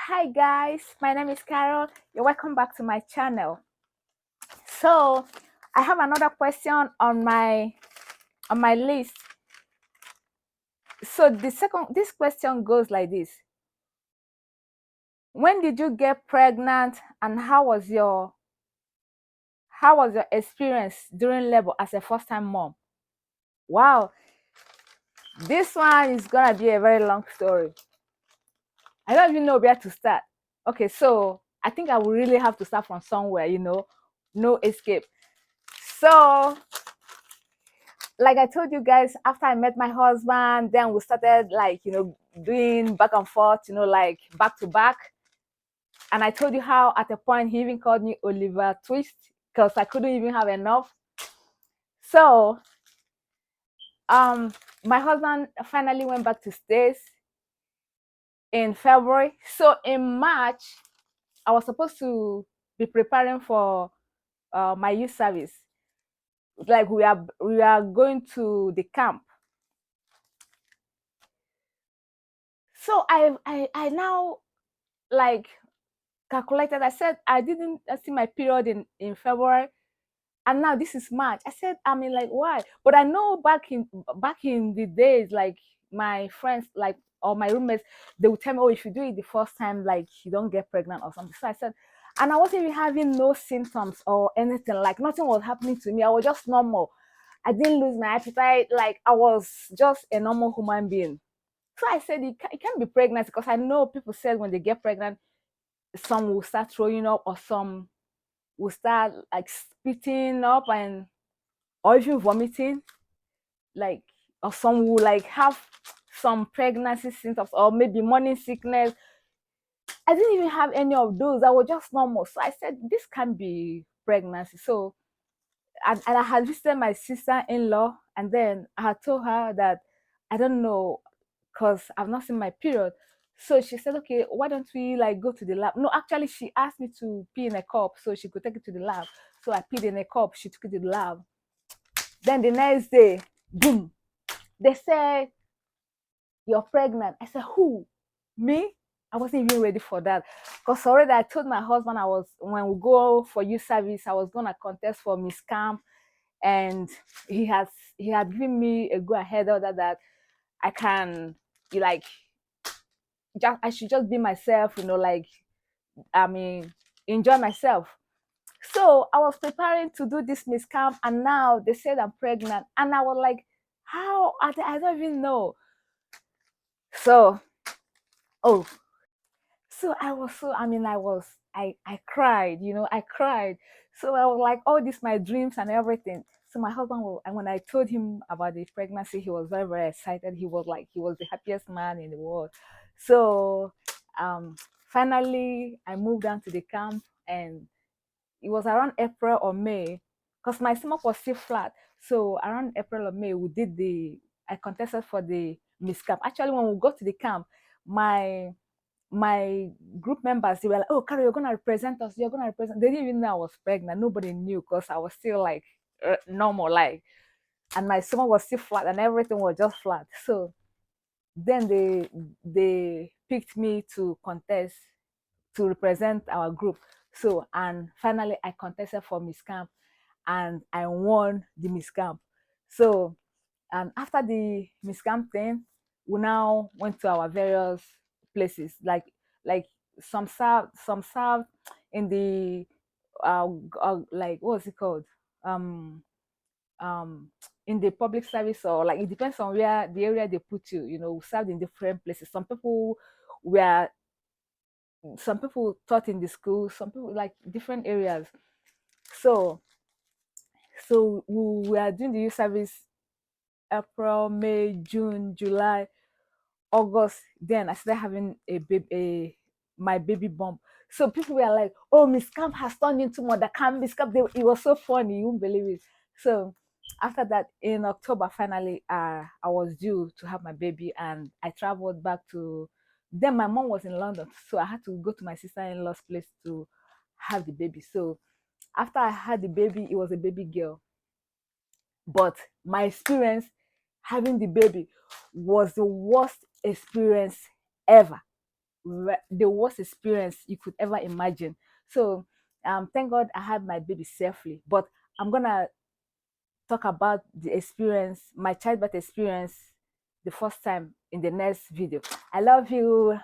Hi guys, my name is Carol. You're welcome back to my channel. So I have another question on my list. So this question goes like this. When did you get pregnant and how was your experience during labor as a first time mom? Wow, this one is gonna be a very long story. I don't even know where to start. Okay, so I think I will really have to start from somewhere, no escape. So like I told you guys, after I met my husband, then we started doing back and forth, like back to back. And I told you how at a point he even called me Oliver Twist because I couldn't even have enough. So my husband finally went back to States in February. So in March, I was supposed to be preparing for my youth service. Like we are going to the camp. So I now like calculated. I said I didn't see my period in February, and now this is March. I said, I mean, like, why? But I know back in the days, like my friends, like or my roommates, they would tell me, oh, if you do it the first time, like you don't get pregnant or something. So I said, and I wasn't even having no symptoms or anything. Like nothing was happening to me. I was just normal. I didn't lose my appetite. Like I was just a normal human being. So I said, it can't be pregnant because I know people said when they get pregnant, some will start throwing up or some will start like spitting up and or even vomiting, like or some will like have some pregnancy symptoms or maybe morning sickness. I didn't even have any of those. I was just normal. So I said this can't be pregnancy. So and I had visited my sister-in-law, and then I had told her that I don't know because I've not seen my period. So she said, okay, why don't we like go to the lab? No, actually, she asked me to pee in a cup so she could take it to the lab. So I peed in a cup. She took it to the lab. Then the next day, boom, they said, you're pregnant. I said, who? Me? I wasn't even ready for that. Because already I told my husband when we go for youth service, I was gonna contest for Miss Camp, and he had given me a go ahead order that I can like I should just be myself, like I mean enjoy myself. So I was preparing to do this Miss Camp, and now they said I'm pregnant, and I was like, how? I don't even know. So oh, so I was so I mean I cried, I cried. So I was like, oh, this my dreams and everything. So my husband will, and when I told him about the pregnancy, he was very, very excited. He was the happiest man in the world. So um finally I moved down to the camp, and it was around April or May, because my stomach was still flat. So around April or May, I contested for the Miss Camp. Actually, when we got to the camp, my group members, they were like, oh, Carol, you're gonna represent us, you're gonna represent. They didn't even know I was pregnant. Nobody knew because I was still like normal, like, and my stomach was still flat and everything was just flat. So then they picked me to contest to represent our group. So and finally I contested for Miss Camp, and I won the Miss Camp. So and after the Miss Camp thing, we now went to our various places. Like some served in the like what's it called? Um um in the public service, or like it depends on where the area they put you, we served in different places. Were some people taught in the school, some people like different areas. So we were doing the youth service April, May, June, July, August. Then I started having my baby bump. So people were like, "Oh, Miss Camp has turned into Mother Camp." Miss Camp, it was so funny, you won't believe it. So after that, in October, finally, I was due to have my baby, and I traveled back to. Then my mom was in London, so I had to go to my sister-in-law's place to have the baby. So after I had the baby, it was a baby girl. But my experience having the baby was the worst experience ever. the worst experience you could ever imagine. So thank God I had my baby safely. But I'm gonna talk about the experience, my childbirth experience, the first time in the next video. I love you.